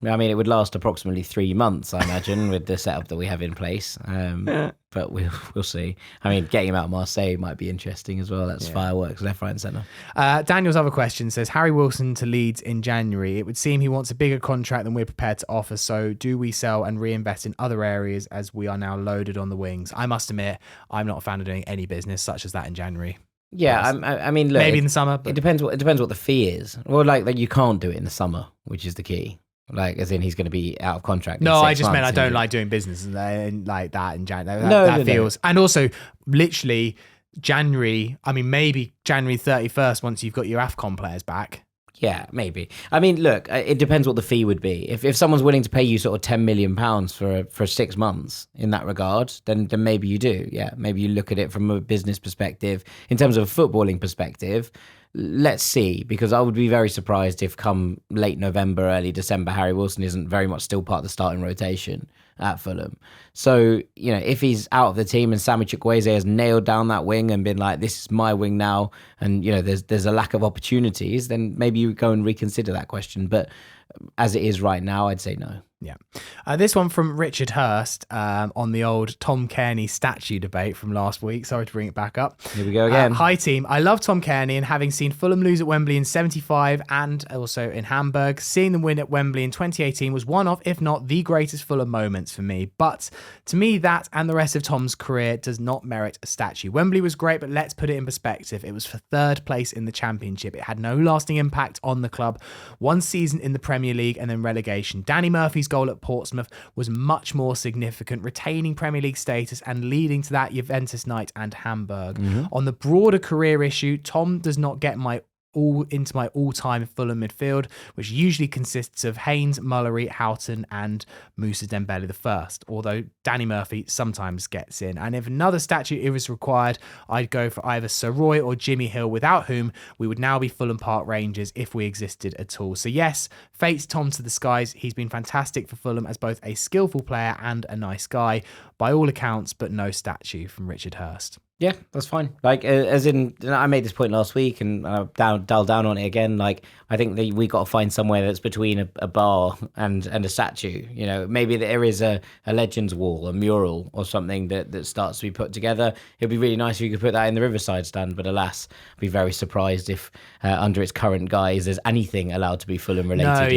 I mean, it would last approximately 3 months, I imagine, with the setup that we have in place. But we'll see. I mean, getting him out of Marseille might be interesting as well. That's fireworks left, right and centre. Daniel's other question says, Harry Wilson to Leeds in January. It would seem he wants a bigger contract than we're prepared to offer. So do we sell and reinvest in other areas as we are now loaded on the wings? I must admit, I'm not a fan of doing any business such as that in January. Yeah, I mean, look, maybe in the summer. But... It depends what the fee is. Well, like you can't do it in the summer, which is the key. As in he's going to be out of contract. No, I just meant I don't like doing business like that in January. That feels... No. And also, literally, January, I mean, maybe January 31st, once you've got your AFCON players back. Yeah, maybe. I mean, look, it depends what the fee would be. If someone's willing to pay you sort of £10 million for 6 months in that regard, then maybe you do. Yeah, maybe you look at it from a business perspective. In terms of a footballing perspective, let's see, because I would be very surprised if come late November, early December, Harry Wilson isn't very much still part of the starting rotation at Fulham. So, if he's out of the team and Sammy Chukwueze has nailed down that wing and been like, this is my wing now, and, there's a lack of opportunities, then maybe you go and reconsider that question. But as it is right now, I'd say no. Yeah. This one from Richard Hurst on the old Tom Cairney statue debate from last week. Sorry to bring it back up. Here we go again. Hi, team. I love Tom Cairney, and having seen Fulham lose at Wembley in 75 and also in Hamburg, seeing them win at Wembley in 2018 was one of, if not the greatest Fulham moments for me. But to me, that and the rest of Tom's career does not merit a statue. Wembley was great, but let's put it in perspective. It was for third place in the Championship. It had no lasting impact on the club. One season in the Premier League and then relegation. Danny Murphy's goal at Portsmouth was much more significant, retaining Premier League status and leading to that Juventus night and Hamburg. On the broader career issue, Tom does not get into my all-time Fulham midfield, which usually consists of Haynes, Mullery, Houghton and Moussa Dembele the first, although Danny Murphy sometimes gets in. And if another statue is required, I'd go for either Sir Roy or Jimmy Hill, without whom we would now be Fulham Park Rangers if we existed at all. So yes, fates Tom to the skies. He's been fantastic for Fulham as both a skillful player and a nice guy, by all accounts, but no statue from Richard Hurst. Yeah, that's fine. Like, as in, I made this point last week and dialed down on it again. Like, I think that we got to find somewhere that's between a bar and a statue. You know, maybe there is a Legends wall, a mural or something that starts to be put together. It'd be really nice if you could put that in the Riverside stand, but alas, I'd be very surprised if under its current guise there's anything allowed to be Fulham related.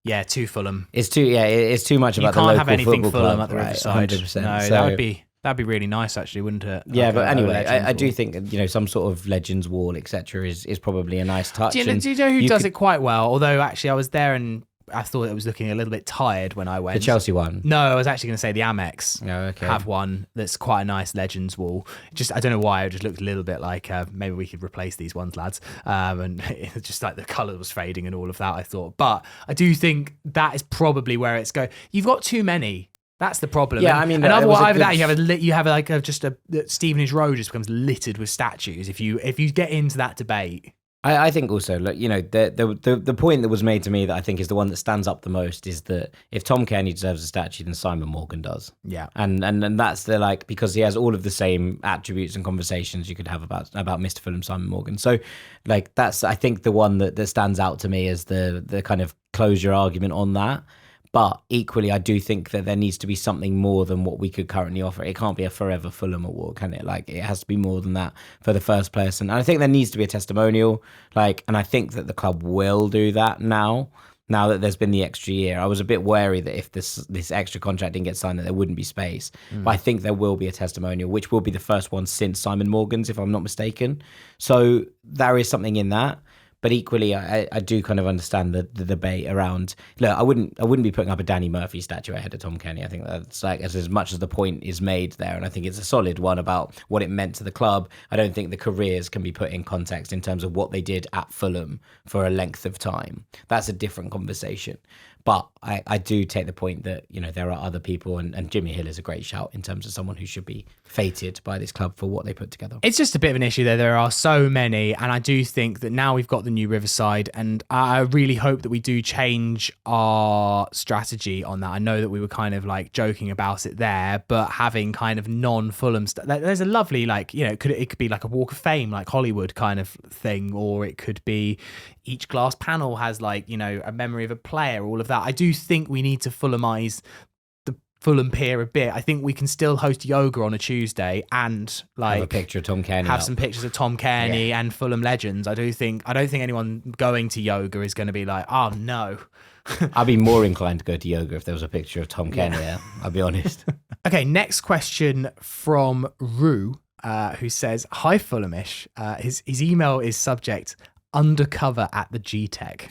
Yeah, too Fulham. It's too much about the local football club. You can't have anything Fulham at the Riverside. 100%. No, that'd be really nice, actually, wouldn't it? Yeah, but anyway, I do think some sort of Legends wall, etc., is probably a nice touch. Do you know who does it quite well? Although actually, I was there and I thought it was looking a little bit tired when I went. The Chelsea one? No, I was actually going to say the Amex have one that's quite a nice Legends wall. Just I don't know why, it just looked a little bit like maybe we could replace these ones, lads. And it just like the colour was fading and all of that, I thought. But I do think that is probably where it's going. You've got too many. That's the problem. Yeah, I mean, and either that you have like just a Stevenage Road just becomes littered with statues. If you get into that debate, I think also, look, the point that was made to me that I think is the one that stands up the most is that if Tom Cairney deserves a statue, then Simon Morgan does. Yeah, and that's because he has all of the same attributes and conversations you could have about Mr. Fulham, Simon Morgan. So, like, that's I think the one that stands out to me as the kind of close your argument on that. But equally, I do think that there needs to be something more than what we could currently offer. It can't be a forever Fulham award, can it? Like, it has to be more than that for the first person. And I think there needs to be a testimonial. And I think that the club will do that now that there's been the extra year. I was a bit wary that if this extra contract didn't get signed, that there wouldn't be space. But I think there will be a testimonial, which will be the first one since Simon Morgan's, if I'm not mistaken. So there is something in that. But equally, I do kind of understand the debate around. Look, I wouldn't be putting up a Danny Murphy statue ahead of Tom Cairney. I think that's like as much as the point is made there, and I think it's a solid one about what it meant to the club. I don't think the careers can be put in context in terms of what they did at Fulham for a length of time. That's a different conversation. But I do take the point that, there are other people, and Jimmy Hill is a great shout in terms of someone who should be feted by this club for what they put together. It's just a bit of an issue there. There are so many, and I do think that now we've got the new Riverside, and I really hope that we do change our strategy on that. I know that we were kind of like joking about it there, but having kind of non-Fulham stuff, there's a lovely it could be like a Walk of Fame, like Hollywood kind of thing, or it could be each glass panel has a memory of a player, all of that. I do think we need to Fulhamize the Fulham pier a bit. I think we can still host yoga on a Tuesday and have a picture of Tom Cairney. Have some pictures of Tom Cairney and Fulham legends. I don't think anyone going to yoga is going to be like, oh no. I'd be more inclined to go to yoga if there was a picture of Tom Cairney there, I'll be honest. Okay, next question from Rue, who says, hi Fulhamish. His email is subject undercover at the G-Tech.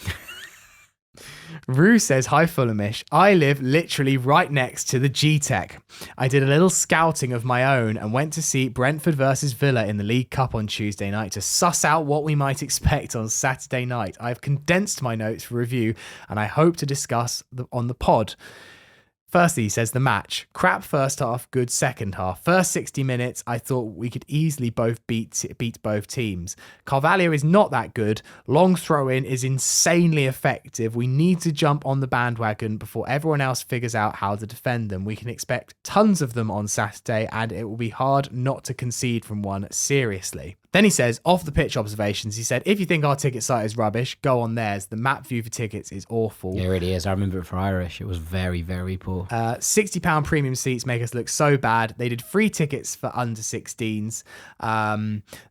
Rue says, hi Fulhamish, I live literally right next to the G-Tech. I did a little scouting of my own and went to see Brentford versus Villa in the League Cup on Tuesday night to suss out what we might expect on Saturday night. I've condensed my notes for review and I hope to discuss on the pod. Firstly, he says the match. Crap first half, good second half. First 60 minutes, I thought we could easily both beat both teams. Carvalho is not that good. Long throw-in is insanely effective. We need to jump on the bandwagon before everyone else figures out how to defend them. We can expect tons of them on Saturday, and it will be hard not to concede from one seriously. Then he says, off the pitch observations, he said, if you think our ticket site is rubbish, go on theirs. The map view for tickets is awful. Yeah, it really is. I remember it for Irish. It was very, very poor. £60 premium seats make us look so bad. They did free tickets for under 16s.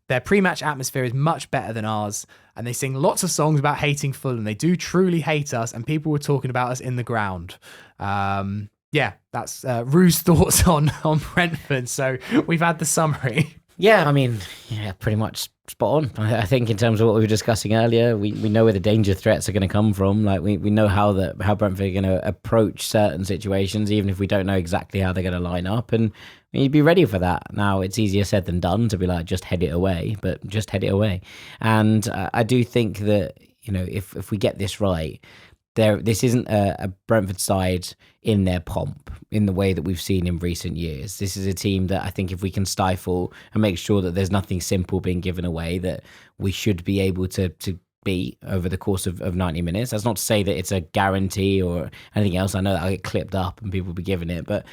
Their pre-match atmosphere is much better than ours. And they sing lots of songs about hating Fulham. They do truly hate us. And people were talking about us in the ground. Yeah, that's Rue's thoughts on Brentford. So we've had the summary. Yeah, I mean, yeah, pretty much spot on. I think in terms of what we were discussing earlier, we know where the danger threats are going to come from. Like we know how Brentford are going to approach certain situations, even if we don't know exactly how they're going to line up. And you'd be ready for that. Now, it's easier said than done to be like, just head it away, but just head it away. And I do think that, if we get this right, this isn't a Brentford side in their pomp in the way that we've seen in recent years. This is a team that I think if we can stifle and make sure that there's nothing simple being given away, that we should be able to beat over the course of 90 minutes. That's not to say that it's a guarantee or anything else. I know that I get clipped up and people will be giving it, but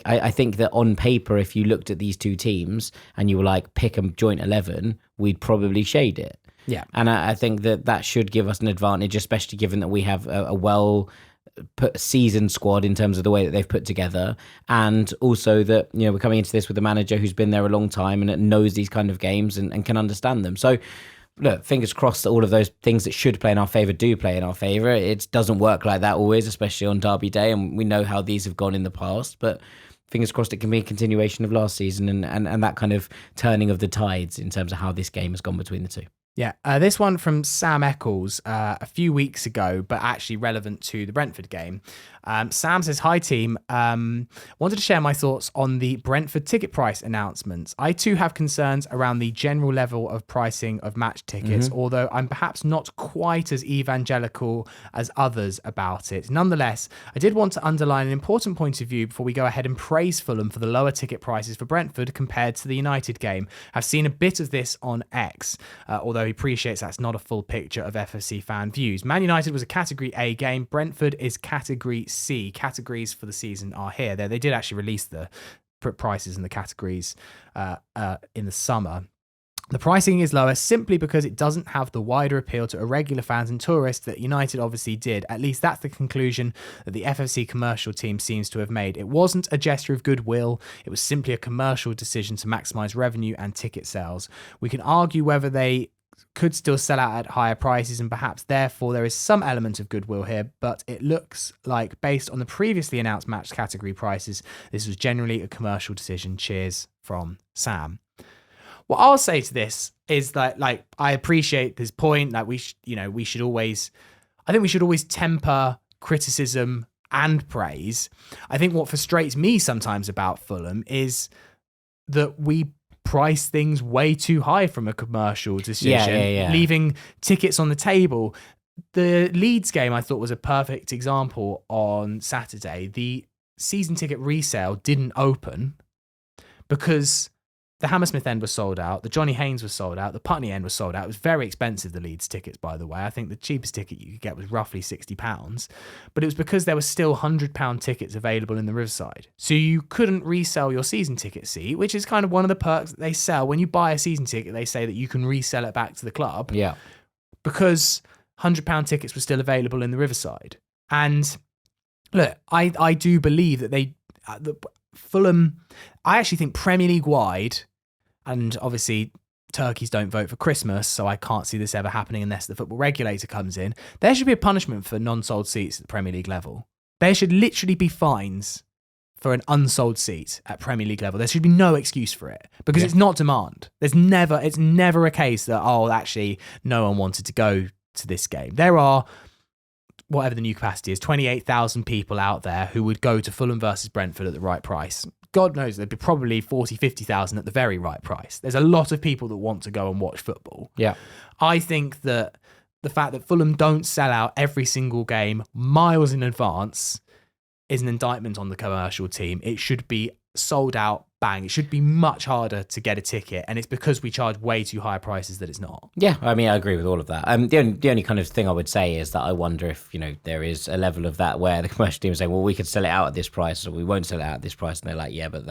I think that on paper, if you looked at these two teams and you were like, pick a joint 11, we'd probably shade it. Yeah. And I think that should give us an advantage, especially given that we have a well put seasoned squad in terms of the way that they've put together. And also that, we're coming into this with a manager who's been there a long time and knows these kind of games and can understand them. So look, fingers crossed that all of those things that should play in our favour do play in our favour. It doesn't work like that always, especially on Derby Day. And we know how these have gone in the past, but fingers crossed it can be a continuation of last season and that kind of turning of the tides in terms of how this game has gone between the two. Yeah, this one from Sam Eccles a few weeks ago, but actually relevant to the Brentford game. Sam says, hi team, wanted to share my thoughts on the Brentford ticket price announcements. I too have concerns around the general level of pricing of match tickets, although I'm perhaps not quite as evangelical as others about it. Nonetheless, I did want to underline an important point of view before we go ahead and praise Fulham for the lower ticket prices for Brentford compared to the United game. I've seen a bit of this on X, although he appreciates that's not a full picture of FFC fan views. Man United was a Category A game. Brentford is Category C. Categories for the season are here. They did actually release the prices and the categories in the summer. The pricing is lower simply because it doesn't have the wider appeal to irregular fans and tourists that United obviously did. At least that's the conclusion that the FFC commercial team seems to have made. It wasn't a gesture of goodwill. It was simply a commercial decision to maximise revenue and ticket sales. We can argue whether they could still sell out at higher prices and perhaps therefore there is some element of goodwill here, but it looks like based on the previously announced match category prices, this was generally a commercial decision. Cheers from Sam. What I'll say to this is that, I appreciate this point. We should always temper criticism and praise. I think what frustrates me sometimes about Fulham is that we price things way too high from a commercial decision, leaving tickets on the table. The Leeds game I thought was a perfect example on Saturday. The season ticket resale didn't open because the Hammersmith end was sold out, the Johnny Haynes was sold out, the Putney end was sold out. It was very expensive, the Leeds tickets, by the way. I think the cheapest ticket you could get was roughly £60, but it was because there were still £100 tickets available in the Riverside. So you couldn't resell your season ticket seat, which is kind of one of the perks that they sell. When you buy a season ticket, they say that you can resell it back to the club. Yeah. Because £100 tickets were still available in the Riverside. And look, I do believe that Fulham, I actually think Premier League wide, and obviously turkeys don't vote for Christmas, so I can't see this ever happening unless the football regulator comes in. There should be a punishment for non-sold seats at the Premier League level. There should literally be fines for an unsold seat at Premier League level. There should be no excuse for it because it's not demand. It's never a case that, actually no one wanted to go to this game. There are, whatever the new capacity is, 28,000 people out there who would go to Fulham versus Brentford at the right price. God knows there'd be probably 40, 50,000 at the very right price. There's a lot of people that want to go and watch football. Yeah. I think that the fact that Fulham don't sell out every single game miles in advance is an indictment on the commercial team. It should be sold out, bang. It should be much harder to get a ticket, and it's because we charge way too high prices that it's not. Yeah, I mean, I agree with all of that. The only kind of thing I would say is that I wonder if, there is a level of that where the commercial team is saying, well, we could sell it out at this price, or we won't sell it out at this price. And they're like, yeah, but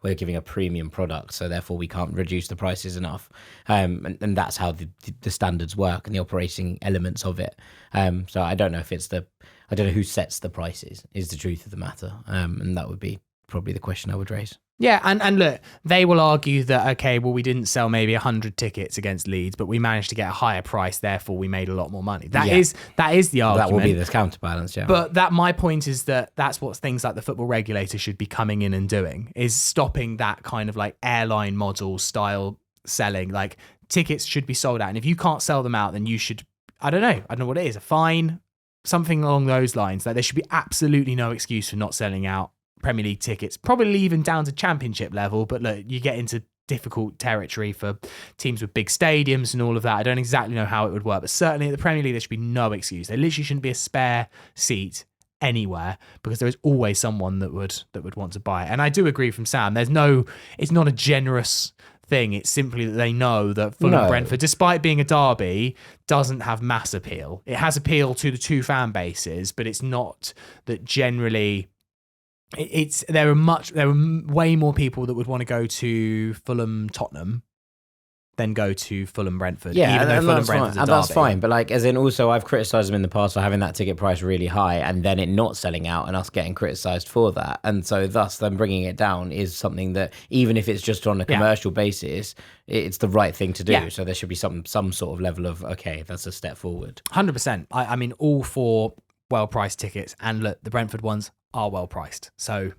we're giving a premium product, so therefore we can't reduce the prices enough. And that's how the standards work and the operating elements of it. So I don't know if I don't know who sets the prices, is the truth of the matter. And that would be probably the question I would raise. Yeah, and look, they will argue that, okay, well, we didn't sell maybe 100 tickets against Leeds, but we managed to get a higher price, therefore we made a lot more money. That is the argument. That will be the counterbalance, yeah. But my point is that's what things like the football regulator should be coming in and doing, is stopping that kind of like airline model style selling. Like, tickets should be sold out, and if you can't sell them out, then you should, I don't know what it is, a fine, something along those lines. Like, there should be absolutely no excuse for not selling out Premier League tickets, probably even down to Championship level. But look, you get into difficult territory for teams with big stadiums and all of that. I don't exactly know how it would work, but certainly at the Premier League, there should be no excuse. There literally shouldn't be a spare seat anywhere, because there is always someone that would want to buy it. And I do agree from Sam. It's not a generous thing. It's simply that they know that Fulham Brentford, despite being a derby, doesn't have mass appeal. It has appeal to the two fan bases, but it's not that generally. There are way more people that would want to go to Fulham Tottenham than go to Fulham Brentford. Yeah, even though and Fulham Brentford's a derby. that's fine. But like, as in, also I've criticised them in the past for having that ticket price really high and then it not selling out and us getting criticised for that. And so thus them bringing it down is something that, even if it's just on a commercial basis, it's the right thing to do. Yeah. So there should be some sort of level of, okay, that's a step forward. 100%. I mean, all for well-priced tickets. And look, the Brentford ones are well priced, so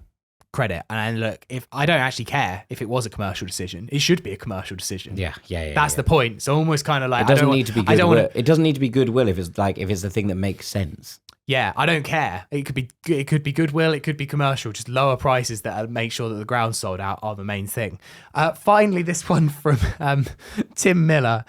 credit. And look, if I don't actually care if it was a commercial decision, it should be a commercial decision. Yeah. That's the point. So almost kind of like, it doesn't need to be goodwill. It doesn't need to be goodwill if it's the thing that makes sense. Yeah, I don't care. It could be goodwill, it could be commercial. Just lower prices that make sure that the ground's sold out are the main thing. Finally, this one from Tim Miller.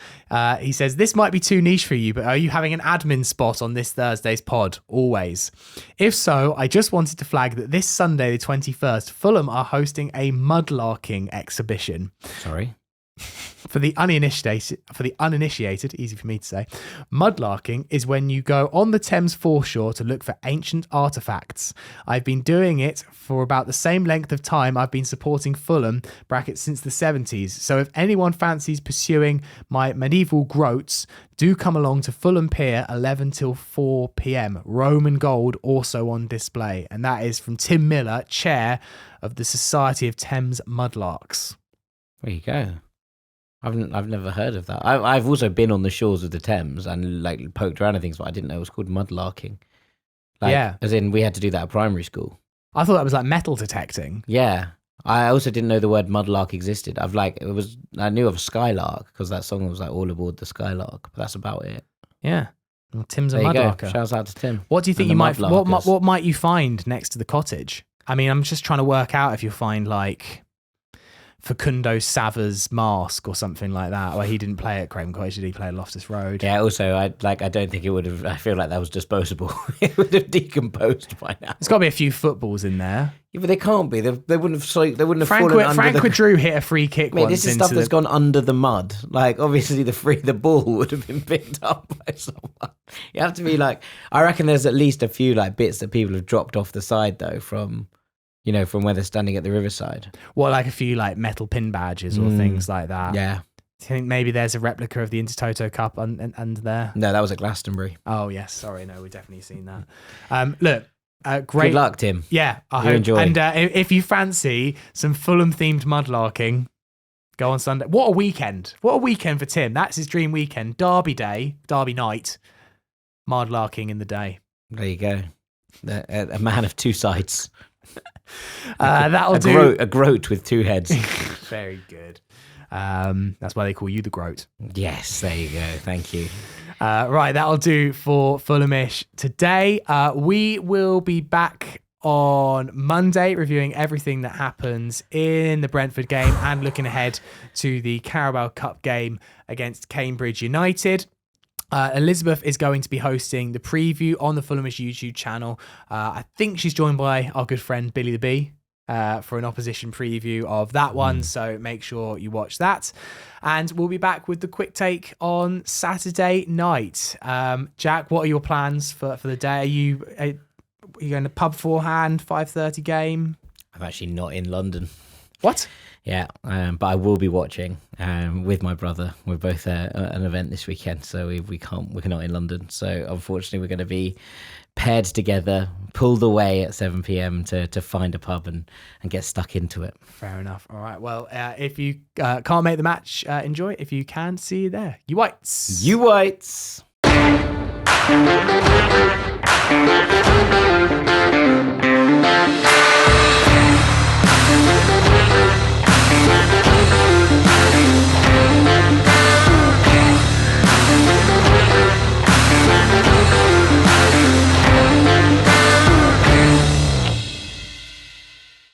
He says, this might be too niche for you, but are you having an admin spot on this Thursday's pod? Always. If so, I just wanted to flag that this Sunday, the 21st, Fulham are hosting a mudlarking exhibition. Sorry. For the uninitiated, easy for me to say, mudlarking is when you go on the Thames foreshore to look for ancient artifacts. I've been doing it for about the same length of time I've been supporting Fulham, brackets since the 70s. So if anyone fancies pursuing my medieval groats, do come along to Fulham Pier, 11 till 4 p.m. Roman gold also on display. And that is from Tim Miller, chair of the Society of Thames Mudlarks. There you go. I've never heard of that. I've also been on the shores of the Thames and like poked around and things, but I didn't know it was called mudlarking. As in we had to do that at primary school. I thought that was like metal detecting. Yeah. I also didn't know the word mudlark existed. I knew of Skylark because that song was like all aboard the Skylark, but that's about it. Yeah. Well, Tim's a mudlarker. Shouts out to Tim. What do you think what might you find next to the cottage? I mean, I'm just trying to work out if you'll find like Facundo Sava's mask or something like that. Well, he didn't play at Craven Cottage, did he? Play at Loftus Road. Yeah, also, I don't think it would have, I feel like that was disposable. It would have decomposed by now. There's got to be a few footballs in there. Yeah, but they can't be. They wouldn't have fallen under Frank Drew hit a free kick once. This is stuff that's gone under the mud. Like, obviously, the ball would have been picked up by someone. You have to be like, I reckon there's at least a few like bits that people have dropped off the side, though, from where they're standing at the riverside. What, like a few like metal pin badges or things like that? Yeah. Do you think maybe there's a replica of the Intertoto Cup under there? No, that was at Glastonbury. Oh, yes. Sorry. No, we've definitely seen that. Look, great. Good luck, Tim. Yeah, I hope. Enjoy. And if you fancy some Fulham-themed mudlarking, go on Sunday. What a weekend. What a weekend for Tim. That's his dream weekend. Derby night, mudlarking in the day. There you go. A man of two sides. That'll do. A groat with two heads. Very good. That's why they call you the groat. Yes, there you go. Thank you. Right, that'll do for Fulhamish today. We will be back on Monday reviewing everything that happens in the Brentford game and looking ahead to the Carabao Cup game against Cambridge United. Elizabeth is going to be hosting the preview on the Fulhamish YouTube channel. I think she's joined by our good friend Billy the Bee. for an opposition preview of that one. So make sure you watch that. And we'll be back with the quick take on Saturday night. Jack, what are your plans for the day? Are you going to pub beforehand, 5:30 game? I'm actually not in London. What? Yeah, but I will be watching with my brother. We're both at an event this weekend, so we're not in London. So unfortunately, we're going to be paired together, pulled away at 7 p.m. to find a pub and get stuck into it. Fair enough. All right. Well, if you can't make the match, enjoy it. If you can, see you there. You whites. You whites.